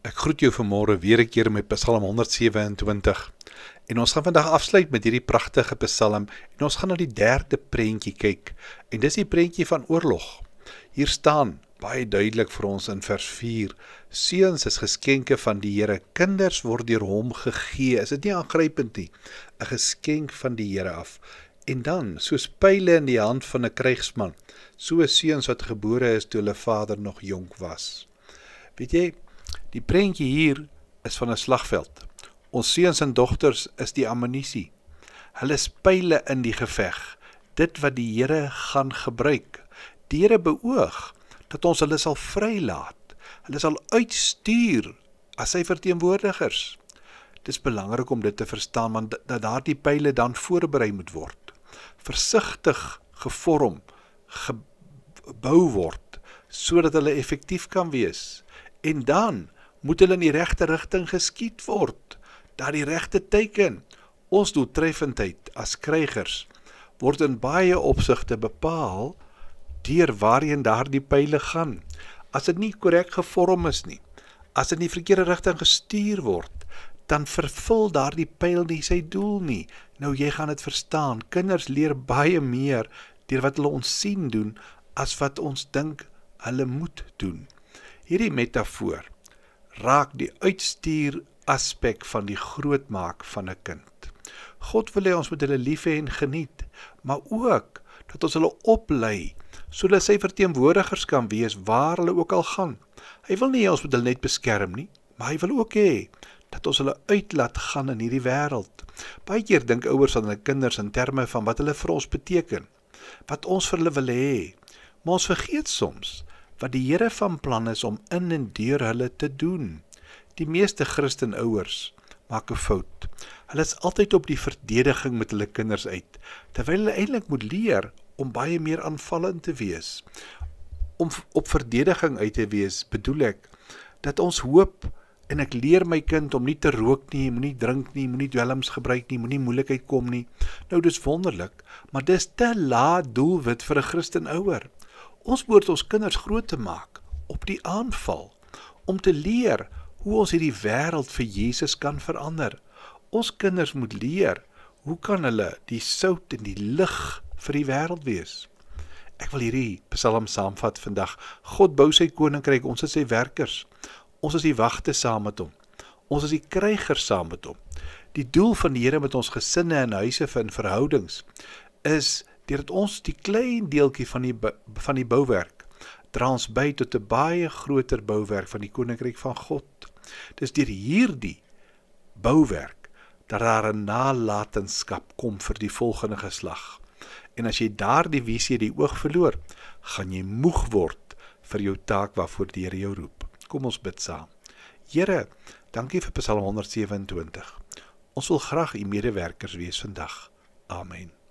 Ek groet jou vanmôre weer 'n keer met Psalm 127. En ons gaan vandag afsluit met hierdie pragtige Psalm en ons gaan na die derde prentjie kyk. En dis die prentjie van oorlog. Hier staan baie duidelik vir ons in vers 4: Seuns is geskenke van die Here, kinders word deur hom gegee. Is dit nie aangrypend nie? 'n Geskenk van die Here af. En dan, soos pyle in die hand van 'n krygsman, so seuns wat gebore is toe hulle vader nog jonk was. Weet jy, die prentjie hier is van 'n slagveld. Ons seuns en dogters is die ammunisie. Hulle is pyle in die geveg. Dit wat die Here gaan gebruik. Die Here beoog dat ons hulle sal vrylaat. Hulle sal uitstuur as sy verteenwoordigers. Dit is belangrik om dit te verstaan, want dat daardie pyle dan voorberei moet word. Versigtig gevorm, gebou word, sodat hulle effektief kan wees. En dan moet hulle in die regte rigting geskiet word. Daar die regte teiken. Ons doeltreffendheid as krygers word in baie opsigte bepaal deur waarheen daardie pyle gaan. As dit nie korrek gevorm is nie, as dit in die verkeerde rigting gestuur word, dan vervul daardie pyl nie sy doel nie. Nou jy gaan dit verstaan. Kinders leer baie meer deur wat hulle ons sien doen as wat ons dink hulle moet doen. Hierdie metafoor raak die uitstuur aspek van die grootmaak van 'n kind. God wil hê ons moet hulle lief hê en geniet, maar ook dat ons hulle oplei, sodat sy verteenwoordigers kan wees waar hulle ook al gaan. Hy wil nie hê ons moet hulle net beskerm nie, maar hy wil ook hê dat ons hulle uitlaat gaan in hierdie wêreld. Baie keer dink ouers aan hulle kinders in terme van wat hulle vir ons beteken, wat ons vir hulle wil hê, maar ons vergeet soms wat die Here van plan is om in en deur hulle te doen. Die meeste Christenouers maak 'n fout. Hulle is altyd op die verdediging met hulle kinders uit, terwyl hulle eintlik moet leer om baie meer aanvallend te wees. Om op verdediging uit te wees, bedoel ek, dat ons hoop, en ek leer my kind om nie te rook nie, moenie drink nie, moenie dwelms gebruik nie, moenie moeilikheid kom nie. Nou dis wonderlik, maar dis te laat doelwit vir 'n Christenouer. Ons behoort ons kinders groot te maak op die aanval, om te leer hoe ons hierdie wêreld vir Jesus kan verander. Ons kinders moet leer, hoe kan hulle die sout en die lig vir die wêreld wees? Ek wil hierdie Psalm saamvat vandag. God bou sy koninkryk, ons is sy werkers. Ons is die wagte saam met hom. Ons is die krygers saam met hom. Die doel van die Here met ons gesinne en huise en verhoudings is, deurdat ons die klein deeltjie van die bouwerk, dra ons by tot 'n baie groter bouwerk van die koninkryk van God. Dis deur hierdie bouwerk dat daar 'n nalatenskap kom vir die volgende geslag. En as jy daardie visie die oog verloor, gaan jy moeg word vir jou taak waarvoor die Here jou roep. Kom ons bid saam. Here, dankie vir Psalm 127. Ons wil graag u medewerkers wees vandag. Amen.